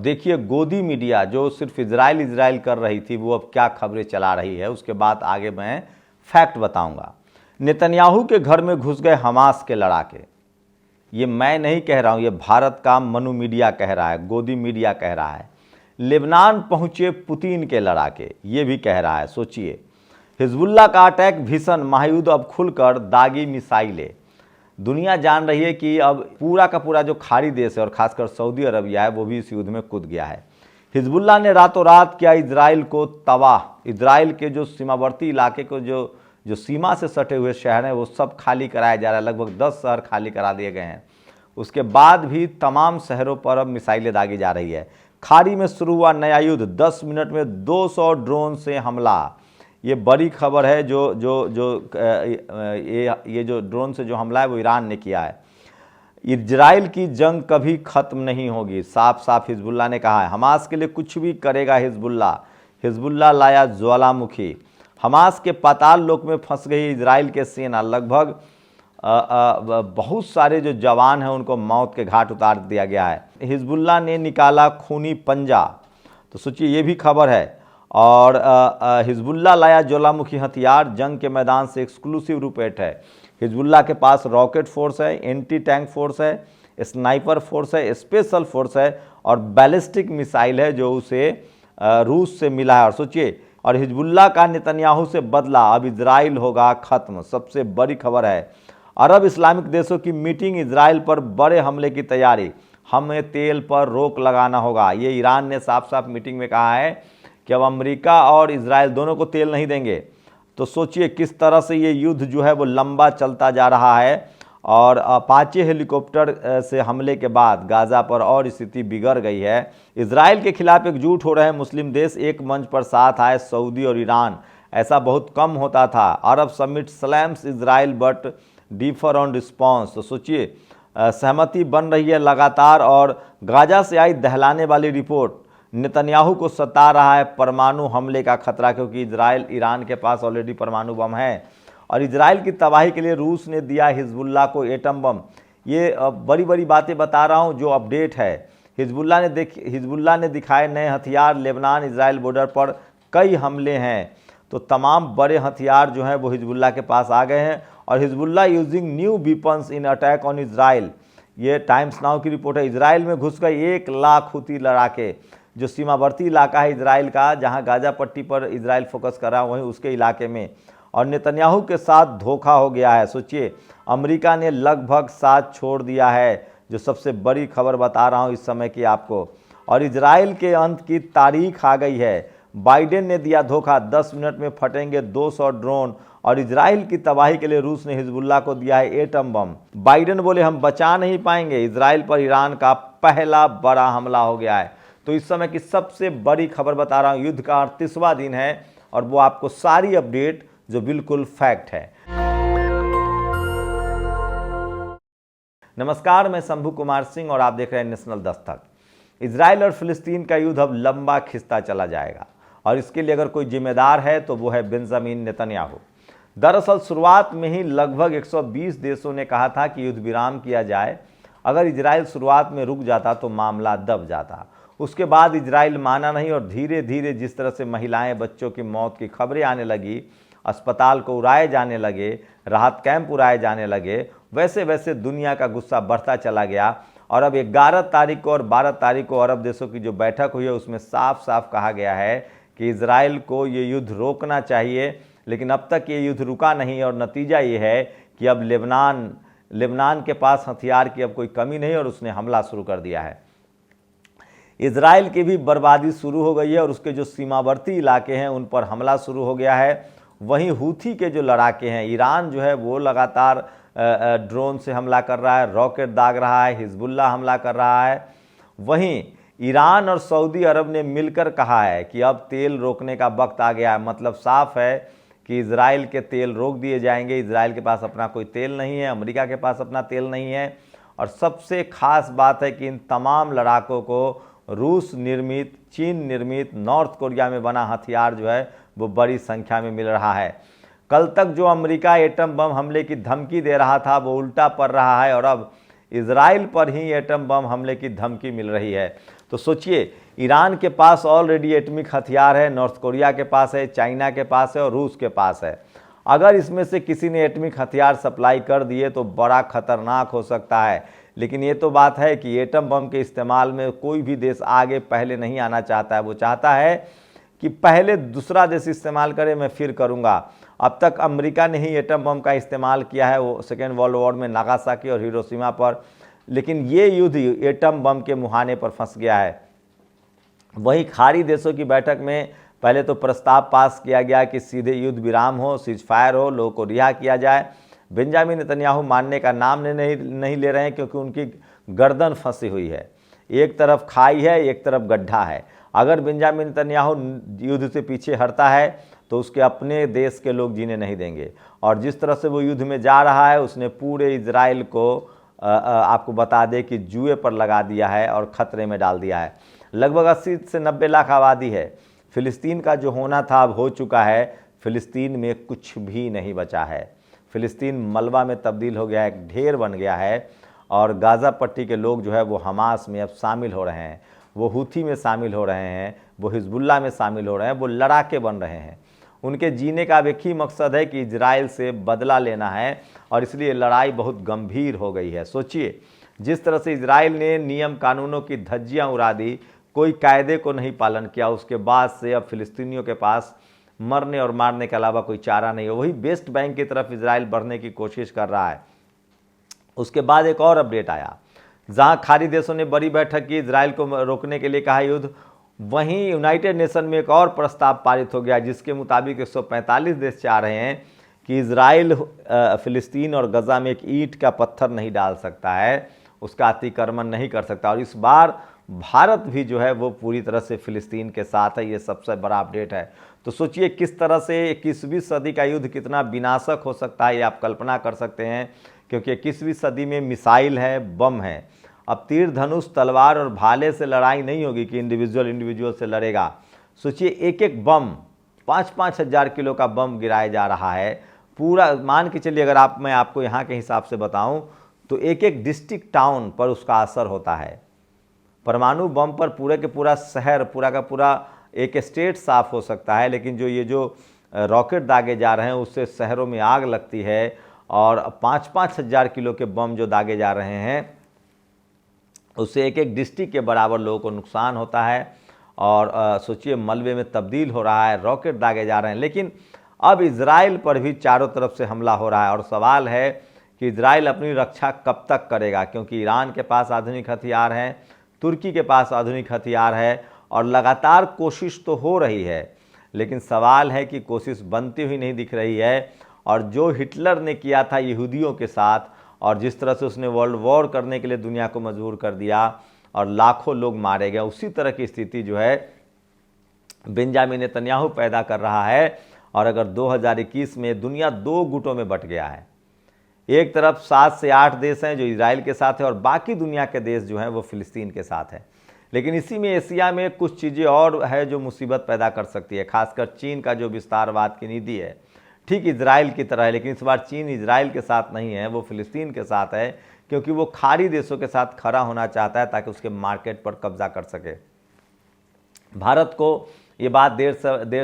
देखिए, गोदी मीडिया जो सिर्फ इजराइल इजराइल कर रही थी, वो अब क्या खबरें चला रही है, उसके बाद आगे मैं फैक्ट बताऊंगा। नेतन्याहू के घर में घुस गए हमास के लड़ाके। ये मैं नहीं कह रहा हूं, ये भारत का मनु मीडिया कह रहा है, गोदी मीडिया कह रहा है। लेबनान पहुंचे पुतिन के लड़ाके, ये भी कह रहा है। सोचिए, हिजबुल्लाह का अटैक भीषण, महायुद्ध अब खुलकर, दागी मिसाइलें। दुनिया जान रही है कि अब पूरा का पूरा जो खाड़ी देश है और खासकर सऊदी अरबिया है, वो भी इस युद्ध में कूद गया है। हिजबुल्लाह ने रातों रात किया इजराइल को तबाह। इजराइल के जो सीमावर्ती इलाके को जो सीमा से सटे हुए शहर हैं, वो सब खाली कराया जा रहा है। लगभग 10 शहर खाली करा दिए गए हैं। उसके बाद भी तमाम शहरों पर अब मिसाइलें दागी जा रही है। खाड़ी में शुरू हुआ नया युद्ध, 10 मिनट में 200 ड्रोन से हमला। ये बड़ी खबर है। ये जो ड्रोन से जो हमला है वो ईरान ने किया है। इजराइल की जंग कभी खत्म नहीं होगी, साफ साफ हिजबुल्लाह ने कहा है। हमास के लिए कुछ भी करेगा हिजबुल्लाह। हिजबुल्लाह लाया ज्वालामुखी। हमास के पाताल लोक में फंस गई इजराइल के सेना। लगभग बहुत सारे जो जवान हैं उनको मौत के घाट उतार दिया गया है। हिजबुल्लाह ने निकाला खूनी पंजा, तो सोचिए ये भी खबर है। और हिजबुल्लाह लाया ज्वालामुखी हथियार, जंग के मैदान से एक्सक्लूसिव रिपोर्ट है। हिजबुल्लाह के पास रॉकेट फोर्स है, एंटी टैंक फोर्स है, स्नाइपर फोर्स है, स्पेशल फोर्स है और बैलिस्टिक मिसाइल है जो उसे रूस से मिला है। और सोचिए, और हिजबुल्लाह का नेतन्याहू से बदला, अब इजराइल होगा खत्म। सबसे बड़ी खबर है, अरब इस्लामिक देशों की मीटिंग, इजराइल पर बड़े हमले की तैयारी। हमें तेल पर रोक लगाना होगा। ये ईरान ने साफ साफ मीटिंग में कहा है कि अब अमेरिका और इजराइल दोनों को तेल नहीं देंगे। तो सोचिए किस तरह से ये युद्ध जो है वो लंबा चलता जा रहा है। और अपाचे हेलीकॉप्टर से हमले के बाद गाज़ा पर और स्थिति बिगड़ गई है। इजराइल के खिलाफ एकजुट हो रहे मुस्लिम देश, एक मंच पर साथ आए सऊदी और ईरान। ऐसा बहुत कम होता था। Arab summit slams Israel but differ on response. तो सोचिए, सहमति बन रही है लगातार। और गाज़ा से आई दहलाने वाली रिपोर्ट, नेतन्याहू को सता रहा है परमाणु हमले का खतरा, क्योंकि इजराइल ईरान के पास ऑलरेडी परमाणु बम है। और इजराइल की तबाही के लिए रूस ने दिया हिजबुल्लाह को एटम बम। ये बड़ी बड़ी बातें बता रहा हूँ जो अपडेट है। हिजबुल्लाह ने दिखाए नए हथियार। लेबनान इजराइल बॉर्डर पर कई हमले हैं, तो तमाम बड़े हथियार जो हैं वो हिजबुल्लाह के पास आ गए हैं। और Hezbollah using new weapons in attack on Israel, ये टाइम्स नाउ की रिपोर्ट है। इजराइल में घुस गए 1 लाख हुती लड़ाके। जो सीमावर्ती इलाका है इजराइल का, जहां गाजा पट्टी पर इजराइल फोकस कर रहा है, वहीं उसके इलाके में। और नेतन्याहू के साथ धोखा हो गया है। सोचिए, अमेरिका ने लगभग साथ छोड़ दिया है, जो सबसे बड़ी खबर बता रहा हूं इस समय की आपको। और इजराइल के अंत की तारीख आ गई है। बाइडेन ने दिया धोखा, 10 मिनट में फटेंगे 200 ड्रोन। और इजराइल की तबाही के लिए रूस ने हिजबुल्लाह को दिया है एटम बम। बाइडेन बोले हम बचा नहीं पाएंगे। इजराइल पर ईरान का पहला बड़ा हमला हो गया है। तो इस समय की सबसे बड़ी खबर बता रहा हूं, युद्ध का 38वां दिन है और वो आपको सारी अपडेट जो बिल्कुल फैक्ट है। नमस्कार, मैं शंभू कुमार सिंह और आप देख रहे हैं नेशनल दस्तक। इजराइल और फिलिस्तीन का युद्ध अब लंबा खिंचता चला जाएगा और इसके लिए अगर कोई जिम्मेदार है तो वो है बेंजामिन नेतन्याहू। दरअसल शुरुआत में ही लगभग 120 देशों ने कहा था कि युद्ध विराम किया जाए। अगर इजराइल शुरुआत में रुक जाता तो मामला दब जाता। उसके बाद इजराइल माना नहीं और धीरे धीरे जिस तरह से महिलाएं, बच्चों की मौत की खबरें आने लगी, अस्पताल को उड़ाए जाने लगे, राहत कैंप उड़ाए जाने लगे, वैसे वैसे दुनिया का गुस्सा बढ़ता चला गया। और अब 11 तारीख को और 12 तारीख को अरब देशों की जो बैठक हुई है उसमें साफ साफ कहा गया है कि इजराइल को ये युद्ध रोकना चाहिए। लेकिन अब तक ये युद्ध रुका नहीं और नतीजा ये है कि अब लेबनान के पास हथियार की अब कोई कमी नहीं और उसने हमला शुरू कर दिया है। इजराइल की भी बर्बादी शुरू हो गई है और उसके जो सीमावर्ती इलाके हैं उन पर हमला शुरू हो गया है। वहीं हूथी के जो लड़ाके हैं, ईरान जो है वो लगातार ड्रोन से हमला कर रहा है, रॉकेट दाग रहा है, हिजबुल्लाह हमला कर रहा है। वहीं ईरान और सऊदी अरब ने मिलकर कहा है कि अब तेल रोकने का वक्त आ गया है। मतलब साफ है कि इजराइल के तेल रोक दिए जाएंगे। इजराइल के पास अपना कोई तेल नहीं है, अमेरिका के पास अपना तेल नहीं है। और सबसे खास बात है कि इन तमाम लड़ाकों को रूस निर्मित, चीन निर्मित, नॉर्थ कोरिया में बना हथियार जो है वो बड़ी संख्या में मिल रहा है। कल तक जो अमेरिका एटम बम हमले की धमकी दे रहा था वो उल्टा पड़ रहा है और अब इजराइल पर ही एटम बम हमले की धमकी मिल रही है। तो सोचिए, ईरान के पास ऑलरेडी एटॉमिक हथियार है, नॉर्थ कोरिया के पास है, चाइना के पास है और रूस के पास है। अगर इसमें से किसी ने एटॉमिक हथियार सप्लाई कर दिए तो बड़ा खतरनाक हो सकता है। लेकिन ये तो बात है कि एटम बम के इस्तेमाल में कोई भी देश आगे पहले नहीं आना चाहता है। वो चाहता है कि पहले दूसरा देश इस्तेमाल करे, मैं फिर करूँगा। अब तक अमेरिका ने ही एटम बम का इस्तेमाल किया है, वो सेकेंड वर्ल्ड वॉर में नागासाकी और हिरोशिमा पर। लेकिन ये युद्ध एटम बम के मुहाने पर फंस गया है। वहीं खाड़ी देशों की बैठक में पहले तो प्रस्ताव पास किया गया कि सीधे युद्ध विराम हो, सीज फायर हो, लोगों को रिहा किया जाए। बेंजामिन नेतन्याहू मानने का नाम नहीं ले रहे हैं, क्योंकि उनकी गर्दन फंसी हुई है। एक तरफ खाई है, एक तरफ गड्ढा है। अगर बेंजामिन नेतन्याहू युद्ध से पीछे हटता है तो उसके अपने देश के लोग जीने नहीं देंगे। और जिस तरह से वो युद्ध में जा रहा है, उसने पूरे इजराइल को आपको बता दें कि जुए पर लगा दिया है और ख़तरे में डाल दिया है। लगभग 80 से 90 लाख आबादी है। फ़िलिस्तीन का जो होना था अब हो चुका है। फ़िलिस्तीन में कुछ भी नहीं बचा है। फ़िलिस्तीन मलबा में तब्दील हो गया है, एक ढेर बन गया है। और गाज़ा पट्टी के लोग जो है वो हमास में अब शामिल हो रहे हैं, वो हुथी में शामिल हो रहे हैं, वो हिजबुल्ला में शामिल हो रहे हैं, वो लड़ाके बन रहे हैं। उनके जीने का अब एक ही मकसद है कि इजराइल से बदला लेना है, और इसलिए लड़ाई बहुत गंभीर हो गई है। सोचिए, जिस तरह से इजराइल ने नियम कानूनों की धज्जियां उड़ा दी, कोई कायदे को नहीं पालन किया, उसके बाद से अब फिलिस्तीनियों के पास मरने और मारने के अलावा कोई चारा नहीं है। वही वेस्ट बैंक की तरफ इजराइल बढ़ने की कोशिश कर रहा है। उसके बाद एक और अपडेट आया, जहां खाड़ी देशों ने बड़ी बैठक की, इजराइल को रोकने के लिए कहा युद्ध। वहीं यूनाइटेड नेशन में एक और प्रस्ताव पारित हो गया, जिसके मुताबिक 145 देश चाह रहे हैं कि इजराइल फिलिस्तीन और गजा में एक ईंट का पत्थर नहीं डाल सकता है, उसका अतिक्रमण नहीं कर सकता। और इस बार भारत भी जो है वो पूरी तरह से फिलिस्तीन के साथ है। ये सबसे बड़ा अपडेट है। तो सोचिए किस तरह से 21वीं सदी का युद्ध कितना विनाशक हो सकता है, ये आप कल्पना कर सकते हैं। क्योंकि 21वीं सदी में मिसाइल है, बम है। अब तीर धनुष तलवार और भाले से लड़ाई नहीं होगी कि इंडिविजुअल से लड़ेगा। सोचिए एक एक बम 5-5 हज़ार किलो का बम गिराया जा रहा है। पूरा मान के चलिए, अगर मैं आपको यहाँ के हिसाब से बताऊं तो एक एक डिस्ट्रिक्ट टाउन पर उसका असर होता है। परमाणु बम पर पूरे के पूरा शहर, पूरा का पूरा एक स्टेट साफ हो सकता है। लेकिन जो रॉकेट दागे जा रहे हैं उससे शहरों में आग लगती है। और 5-5 हज़ार किलो के बम जो दागे जा रहे हैं उससे एक एक डिस्ट्रिक्ट के बराबर लोगों को नुकसान होता है। और सोचिए मलबे में तब्दील हो रहा है, रॉकेट दागे जा रहे हैं। लेकिन अब इजराइल पर भी चारों तरफ से हमला हो रहा है। और सवाल है कि इजराइल अपनी रक्षा कब तक करेगा, क्योंकि ईरान के पास आधुनिक हथियार हैं, तुर्की के पास आधुनिक हथियार है, और लगातार कोशिश तो हो रही है। लेकिन सवाल है कि कोशिश बनती हुई नहीं दिख रही है। और जो हिटलर ने किया था यहूदियों के साथ, और जिस तरह से उसने वर्ल्ड वॉर करने के लिए दुनिया को मजबूर कर दिया और लाखों लोग मारे गए, उसी तरह की स्थिति जो है बेंजामिन नेतन्याहू पैदा कर रहा है। और अगर 2021 में दुनिया 2 गुटों में बट गया है, एक तरफ 7 से 8 देश हैं जो इजराइल के साथ है, और बाकी दुनिया के देश जो हैं वो फिलिस्तीन के साथ हैं। लेकिन इसी में एशिया में कुछ चीज़ें और है जो मुसीबत पैदा कर सकती है। खासकर चीन का जो विस्तारवाद की नीति है, ठीक इजराइल की तरह है, लेकिन इस बार चीन इजराइल के साथ नहीं है, वो फिलिस्तीन के साथ है। क्योंकि वो खाड़ी देशों के साथ खड़ा होना चाहता है ताकि उसके मार्केट पर कब्जा कर सके। भारत को ये बात देर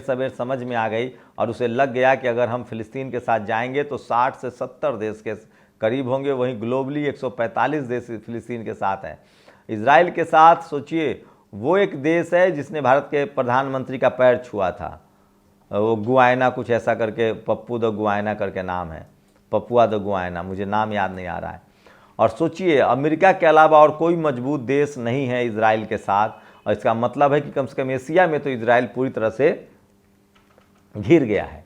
सवेर समझ में आ गई, और उसे लग गया कि अगर हम फिलिस्तीन के साथ जाएंगे तो 60 से 70 देश के करीब होंगे। वहीं ग्लोबली 145 देश फिलिस्तीन के साथ हैं। इजराइल के साथ सोचिए, वो एक देश है जिसने भारत के प्रधानमंत्री का पैर छुआ था। वो गुआयना कुछ ऐसा करके, पप्पू द गुआयना करके नाम है, पपुआ द गुआयना, मुझे नाम याद नहीं आ रहा है। और सोचिए अमेरिका के अलावा और कोई मजबूत देश नहीं है इजराइल के साथ। और इसका मतलब है कि कम से कम एशिया में तो इजराइल पूरी तरह से घिर गया है।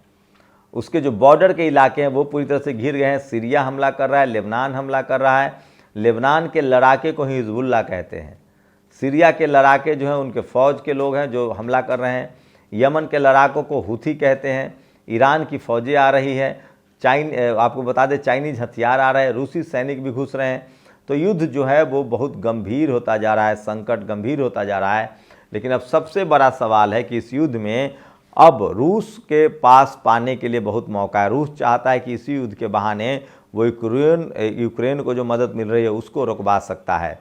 उसके जो बॉर्डर के इलाके हैं वो पूरी तरह से घिर गए हैं। सीरिया हमला कर रहा है, लेबनान हमला कर रहा है। लेबनान के लड़ाके को ही हिजबुल्लाह कहते हैं। सीरिया के लड़ाके जो हैं उनके फ़ौज के लोग हैं जो हमला कर रहे हैं। यमन के लड़ाकों को हुथी कहते हैं। ईरान की फ़ौजें आ रही हैं। आपको बता दें चाइनीज़ हथियार आ रहे हैं, रूसी सैनिक भी घुस रहे हैं। तो युद्ध जो है वो बहुत गंभीर होता जा रहा है, संकट गंभीर होता जा रहा है। लेकिन अब सबसे बड़ा सवाल है कि इस युद्ध में अब रूस के पास पाने के लिए बहुत मौका है। रूस चाहता है कि इसी युद्ध के बहाने वो यूक्रेन को जो मदद मिल रही है उसको रुकवा सकता है।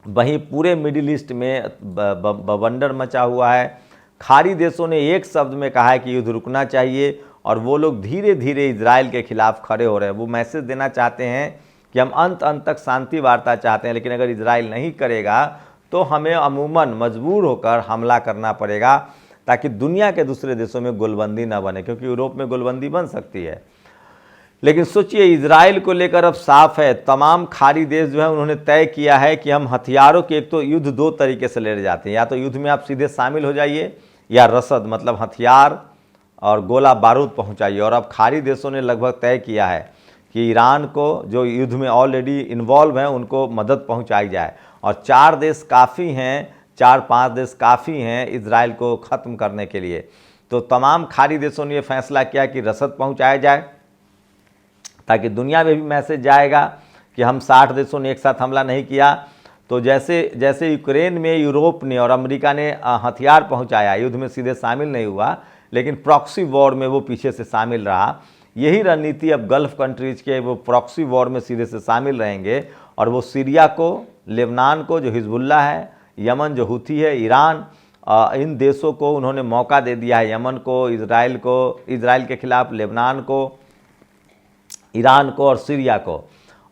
वहीं पूरे मिडिल ईस्ट में बवंडर मचा हुआ है। खाड़ी देशों ने एक शब्द में कहा है कि युद्ध रुकना चाहिए और वो लोग धीरे धीरे इजराइल के खिलाफ खड़े हो रहे हैं। वो मैसेज देना चाहते हैं कि हम अंत तक शांति वार्ता चाहते हैं, लेकिन अगर इजराइल नहीं करेगा तो हमें अमूमन मजबूर होकर हमला करना पड़ेगा, ताकि दुनिया के दूसरे देशों में गोलबंदी ना बने, क्योंकि यूरोप में गोलबंदी बन सकती है। लेकिन सोचिए, इजराइल को लेकर अब साफ है, तमाम खाड़ी देश जो है उन्होंने तय किया है कि हम हथियारों के, एक तो युद्ध दो तरीके से ले जाते हैं, या तो युद्ध में आप सीधे शामिल हो जाइए, या रसद मतलब हथियार और गोला बारूद पहुंचाइए। और अब खाड़ी देशों ने लगभग तय किया है कि ईरान को, जो युद्ध में ऑलरेडी इन्वॉल्व हैं, उनको मदद पहुंचाई जाए। और 4 देश काफ़ी हैं, 4-5 देश काफ़ी हैं इजराइल को ख़त्म करने के लिए। तो तमाम खाड़ी देशों ने यह फैसला किया कि रसद पहुंचाया जाए, ताकि दुनिया में भी मैसेज जाएगा कि हम 60 देशों ने एक साथ हमला नहीं किया। तो जैसे जैसे यूक्रेन में यूरोप ने और अमेरिका ने हथियार पहुंचाया, युद्ध में सीधे शामिल नहीं हुआ, लेकिन प्रॉक्सी वॉर में वो पीछे से शामिल रहा। यही रणनीति अब गल्फ कंट्रीज के, वो प्रॉक्सी वॉर में सीधे से शामिल रहेंगे, और वो सीरिया को, लेबनान को जो हिजबुल्ला है, यमन जो हूथी है, ईरान, इन देशों को उन्होंने मौका दे दिया है, यमन को, इजराइल के खिलाफ लेबनान को, ईरान को और सीरिया को।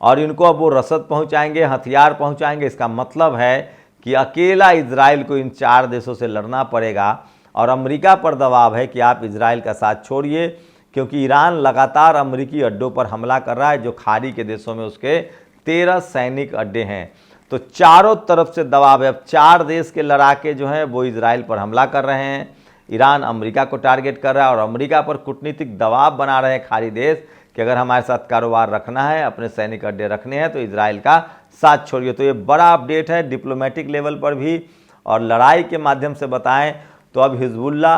और इनको अब वो रसद पहुंचाएंगे, हथियार पहुंचाएंगे। इसका मतलब है कि अकेला इजराइल को इन 4 देशों से लड़ना पड़ेगा। और अमेरिका पर दबाव है कि आप इजराइल का साथ छोड़िए, क्योंकि ईरान लगातार अमेरिकी अड्डों पर हमला कर रहा है, जो खाड़ी के देशों में उसके 13 सैनिक अड्डे हैं। तो चारों तरफ से दबाव है। अब 4 देश के लड़ाके जो हैं वो इजराइल पर हमला कर रहे हैं। ईरान अमेरिका को टारगेट कर रहा है, और अमेरिका पर कूटनीतिक दबाव बना रहे हैं खाड़ी देश कि अगर हमारे साथ कारोबार रखना है, अपने सैनिक अड्डे रखने हैं, तो इजराइल का साथ छोड़िए। तो ये बड़ा अपडेट है डिप्लोमेटिक लेवल पर भी, और लड़ाई के माध्यम से बताएं तो अब हिजबुल्ला,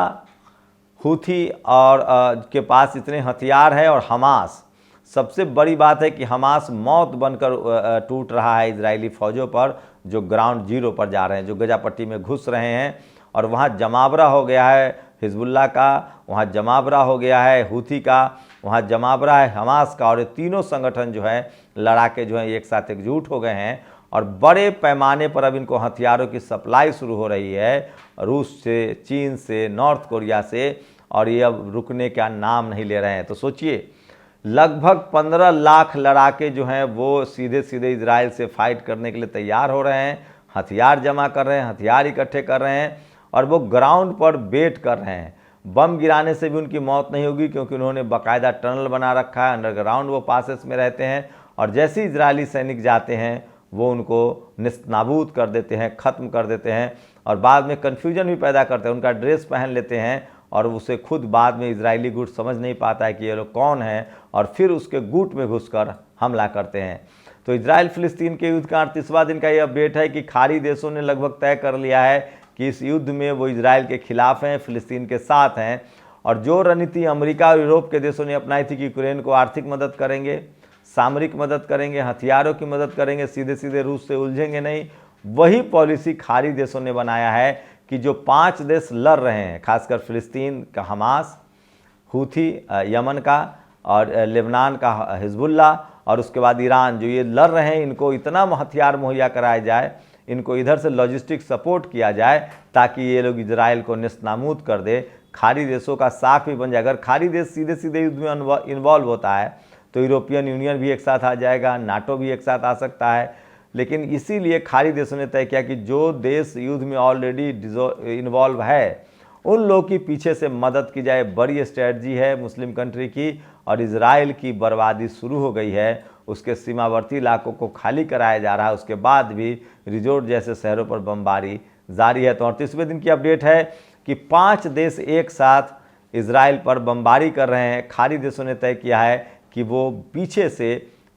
हूथी और के पास इतने हथियार है, और हमास, सबसे बड़ी बात है कि हमास मौत बनकर टूट रहा है इजरायली फ़ौजों पर, जो ग्राउंड जीरो पर जा रहे हैं, जो गजा पट्टी में घुस रहे हैं। और वहाँ जमावड़ा हो गया है हिजबुल्ला का, वहाँ जमावड़ा हो गया है हूथी का, वहाँ जमावड़ा है हमास का। और ये तीनों संगठन जो है, लड़ाके जो हैं, एक साथ एकजुट हो गए हैं, और बड़े पैमाने पर अब इनको हथियारों की सप्लाई शुरू हो रही है, रूस से, चीन से, नॉर्थ कोरिया से, और ये अब रुकने का नाम नहीं ले रहे हैं। तो सोचिए, लगभग 15 लाख लड़ाके जो हैं वो सीधे सीधे इजराइल से फाइट करने के लिए तैयार हो रहे हैं, हथियार जमा कर रहे हैं, हथियार इकट्ठे कर रहे हैं, और वो ग्राउंड पर वेट कर रहे हैं। बम गिराने से भी उनकी मौत नहीं होगी, क्योंकि उन्होंने बाकायदा टनल बना रखा है, अंडरग्राउंड वो पासेस में रहते हैं, और जैसे इजरायली सैनिक जाते हैं वो उनको निस्तनाबूद कर देते हैं, ख़त्म कर देते हैं, और बाद में कन्फ्यूजन भी पैदा करते हैं। उनका ड्रेस पहन लेते हैं, और उसे खुद बाद में इजरायली गुट समझ नहीं पाता है कि ये लोग कौन हैं, और फिर उसके गुट में घुसकर हमला करते हैं। तो इजराइल फिलिस्तीन के युद्ध का 38वां दिन का ये अपडेट है कि खाड़ी देशों ने लगभग तय कर लिया है कि इस युद्ध में वो इजराइल के खिलाफ हैं, फिलिस्तीन के साथ हैं। और जो रणनीति अमेरिका और यूरोप के देशों ने अपनाई थी कि यूक्रेन को आर्थिक मदद करेंगे, सामरिक मदद करेंगे, हथियारों की मदद करेंगे, सीधे सीधे रूस से उलझेंगे नहीं, वही पॉलिसी खाड़ी देशों ने बनाया है कि जो 5 देश लड़ रहे हैं, खासकर फिलिस्तीन का हमास, हूथी यमन का, और लेबनान का हिजबुल्ला, और उसके बाद ईरान, जो ये लड़ रहे हैं, इनको इतना हथियार मुहैया कराया जाए, इनको इधर से लॉजिस्टिक सपोर्ट किया जाए, ताकि ये लोग इजराइल को नेस्तनाबूद कर दे, खाड़ी देशों का साख भी बन जाए। अगर खाड़ी देश सीधे सीधे युद्ध में इन्वॉल्व होता है तो यूरोपियन यूनियन भी एक साथ आ जाएगा, नाटो भी एक साथ आ सकता है। लेकिन इसीलिए खाड़ी देशों ने तय किया कि जो देश युद्ध में ऑलरेडी इन्वॉल्व है, उन लोगों की पीछे से मदद की जाए। बड़ी स्ट्रेटजी है मुस्लिम कंट्री की, और इजराइल की बर्बादी शुरू हो गई है। उसके सीमावर्ती इलाकों को खाली कराया जा रहा है, उसके बाद भी रिजोर्ट जैसे शहरों पर बमबारी जारी है। तो 38वें दिन की अपडेट है कि 5 देश एक साथ इजराइल पर बमबारी कर रहे हैं। खाड़ी देशों ने तय किया है कि वो पीछे से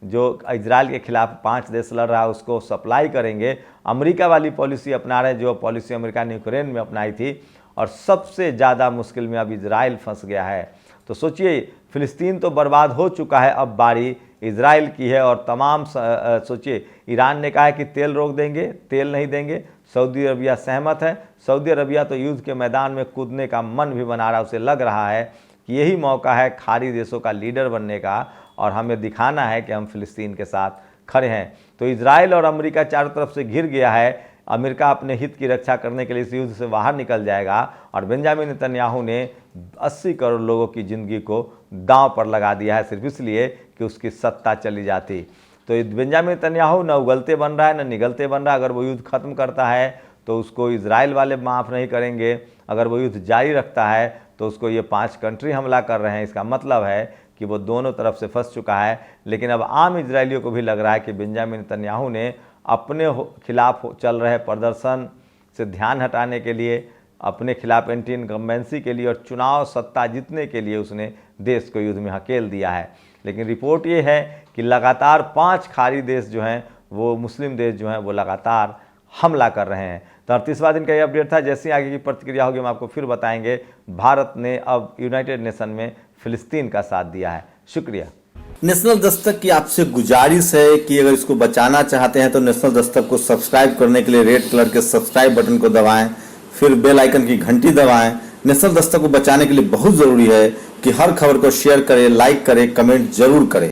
जो इजराइल के खिलाफ 5 देश लड़ रहा है उसको सप्लाई करेंगे। अमेरिका वाली पॉलिसी अपना रहे, जो पॉलिसी अमेरिका ने यूक्रेन में अपनाई थी, और सबसे ज़्यादा मुश्किल में अब इजराइल फंस गया है। तो सोचिए, फिलिस्तीन तो बर्बाद हो चुका है, अब बारी इजराइल की है। और तमाम सोचिए, ईरान ने कहा है कि तेल रोक देंगे, तेल नहीं देंगे। सऊदी अरबिया सहमत है। सऊदी अरबिया तो युद्ध के मैदान में कूदने का मन भी बना रहा है, उसे लग रहा है कि यही मौका है खाड़ी देशों का लीडर बनने का, और हमें दिखाना है कि हम फिलिस्तीन के साथ खड़े हैं। तो इजराइल और अमेरिका चारों तरफ से घिर गया है। अमेरिका अपने हित की रक्षा करने के लिए इस युद्ध से बाहर निकल जाएगा और बेंजामिन नेतन्याहू ने 80 करोड़ लोगों की ज़िंदगी को दांव पर लगा दिया है सिर्फ इसलिए कि उसकी सत्ता चली जाती। तो बेंजामिन नेतन्याहू न उगलते बन रहा है न निगलते बन रहा है। अगर वो युद्ध खत्म करता है तो उसको इजराइल वाले माफ़ नहीं करेंगे, अगर वो युद्ध जारी रखता है तो उसको ये 5 कंट्री हमला कर रहे हैं। इसका मतलब है कि वो दोनों तरफ से फंस चुका है। लेकिन अब आम इजरायलियों को भी लग रहा है कि बेंजामिन नेतन्याहू ने अपने खिलाफ चल रहे प्रदर्शन से ध्यान हटाने के लिए, अपने खिलाफ एंटी इनकम्बेंसी के लिए और चुनाव सत्ता जीतने के लिए उसने देश को युद्ध में हकेल दिया है। लेकिन रिपोर्ट ये है कि लगातार 5 खाड़ी देश जो हैं, वो मुस्लिम देश जो हैं, वो लगातार हमला कर रहे हैं। तो 38वां दिन का ये अपडेट था। जैसे आगे की प्रतिक्रिया होगी हम आपको फिर बताएंगे। भारत ने अब यूनाइटेड नेशन में फिलिस्तीन का साथ दिया है। शुक्रिया। नेशनल दस्तक की आपसे गुजारिश है कि अगर इसको बचाना चाहते हैं तो नेशनल दस्तक को सब्सक्राइब करने के लिए रेड कलर के सब्सक्राइब बटन को दबाएं, फिर बेल आइकन की घंटी दबाएं। नेशनल दस्तक को बचाने के लिए बहुत जरूरी है कि हर खबर को शेयर करें, लाइक करें, कमेंट जरूर करें।